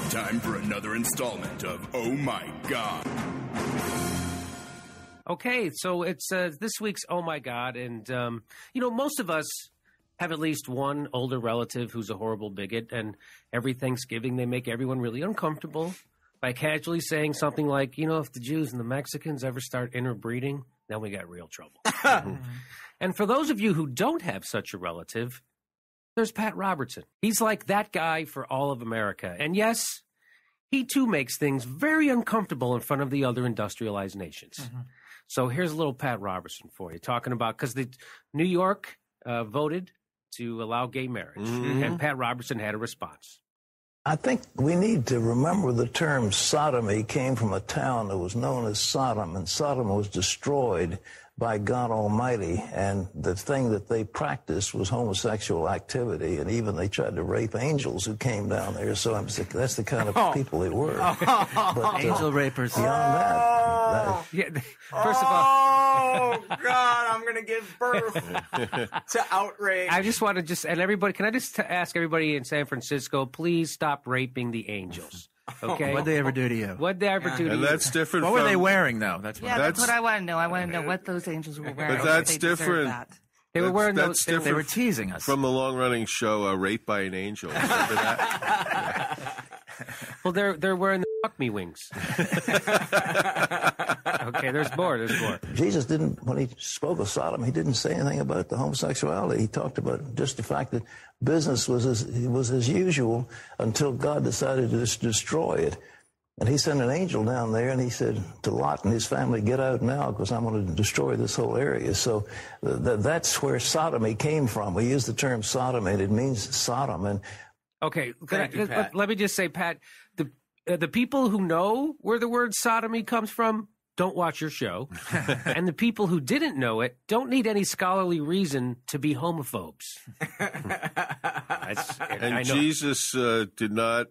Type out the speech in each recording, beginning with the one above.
Time for another installment of Oh My God. Okay, so it's this week's Oh My God, and, most of us have at least one older relative who's a horrible bigot, and every Thanksgiving they make everyone really uncomfortable by casually saying something like, if the Jews and the Mexicans ever start interbreeding, then we got real trouble. And for those of you who don't have such a relative, there's Pat Robertson. He's like that guy for all of America. And yes, he too makes things very uncomfortable in front of the other industrialized nations. Mm-hmm. So here's a little Pat Robertson for you, talking about, because New York voted to allow gay marriage, and Pat Robertson had a response. I think we need to remember the term sodomy came from a town that was known as Sodom, and Sodom was destroyed by God Almighty, and the thing that they practiced was homosexual activity, and even they tried to rape angels who came down there, so that's the kind of people they were. But, angel rapers. Beyond that... First of all... Oh, God, I'm going to give birth to outrage. I just want to and everybody, can I just ask everybody in San Francisco, please stop raping the angels. Okay. What'd they ever do to you? What'd they ever do to you? And that's different. What were they wearing, though? That's what I want to know. I want to know what those angels were wearing. But that's different. They were wearing those. They were teasing us from the long-running show "Raped by an Angel." Well, they're wearing the fuck me wings. Okay, there's more. Jesus didn't, when he spoke of Sodom, he didn't say anything about the homosexuality. He talked about just the fact that business was as usual until God decided to just destroy it. And he sent an angel down there, and he said to Lot and his family, get out now, because I'm going to destroy this whole area. So that's where sodomy came from. We use the term sodomy, and it means Sodom. And okay, let me just say, Pat, the people who know where the word sodomy comes from don't watch your show, and the people who didn't know it don't need any scholarly reason to be homophobes. And Jesus did not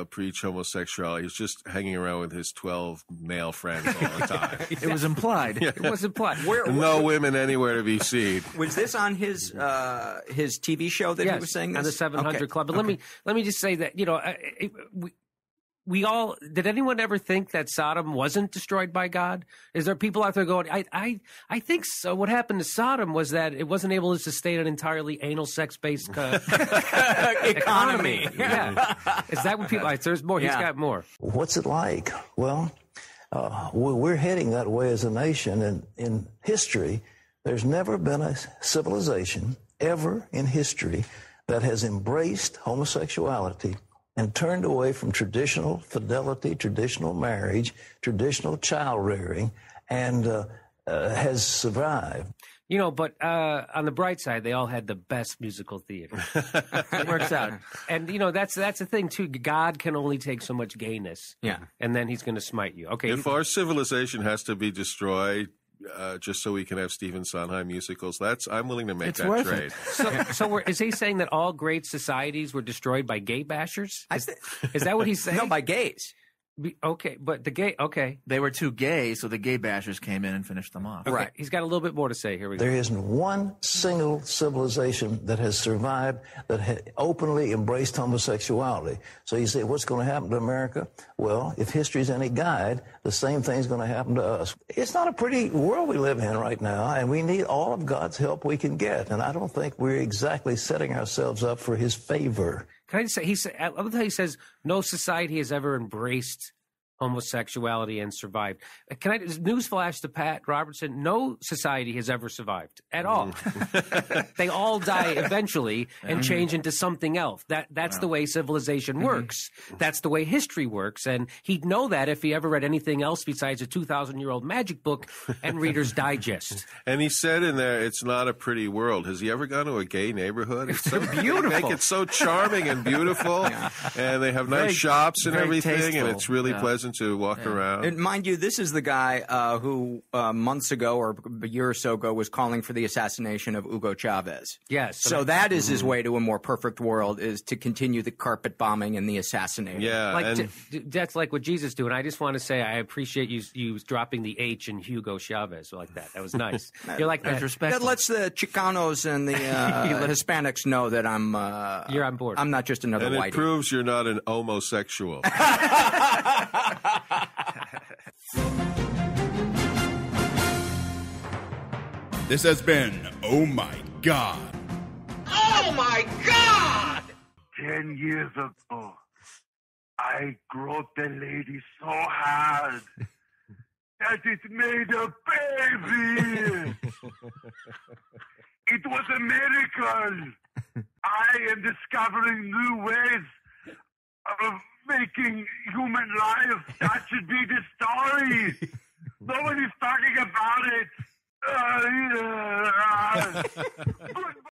preach homosexuality. He's just hanging around with his 12 male friends all the time. It was implied. Yeah. It was implied. No women anywhere to be seen. Was this on his TV show that he was saying this? On the 700 Club. But let me just say that, we all, did anyone ever think that Sodom wasn't destroyed by God? Is there people out there going, I think so. What happened to Sodom was that it wasn't able to sustain an entirely anal sex-based economy. Yeah. Is that what people, there's more, he's got more. What's it like? Well, we're heading that way as a nation, and in history, there's never been a civilization ever in history that has embraced homosexuality and turned away from traditional fidelity, traditional marriage, traditional child rearing, and has survived. But on the bright side, they all had the best musical theater. It works out. And, that's the thing, too. God can only take so much gayness. Yeah. And then he's going to smite you. Okay. If our civilization has to be destroyed just so we can have Stephen Sondheim musicals, I'm willing to make that trade. So is he saying that all great societies were destroyed by gay bashers? Is that what he's saying? No, by gays. Okay, but the gay, okay. They were too gay, so the gay bashers came in and finished them off. Okay, right. He's got a little bit more to say. Here we go. There isn't one single civilization that has survived that had openly embraced homosexuality. So you say, what's going to happen to America? Well, if history's any guide, the same thing's going to happen to us. It's not a pretty world we live in right now, and we need all of God's help we can get. And I don't think we're exactly setting ourselves up for his favor. Can I just say, I love how he says, no society has ever embraced homosexuality and survived. Newsflash to Pat Robertson, no society has ever survived at all. They all die eventually and change into something else. That's the way civilization works. That's the way history works. And he'd know that if he ever read anything else besides a 2,000-year-old magic book and Reader's Digest. And he said in there, it's not a pretty world. Has he ever gone to a gay neighborhood? It's so beautiful. They make it so charming and beautiful. And they have nice shops and everything. tasteful. And it's really pleasant permission to walk around. And mind you, this is the guy who months ago or a year or so ago was calling for the assassination of Hugo Chavez. Yes. So that is his way to a more perfect world, is to continue the carpet bombing and the assassination. Yeah, Like and that's like what Jesus do, and I just want to say I appreciate you dropping the H in Hugo Chavez like that. That was nice. You're like that. That lets the Chicanos and the Hispanics know that You're on board. I'm not just another and it whitey. proves you're not an homosexual. This has been Oh My God. 10 years ago, I groped a lady so hard that it made a baby. It was a miracle. I am discovering new ways of making human life. That should be the story. Nobody's talking about it.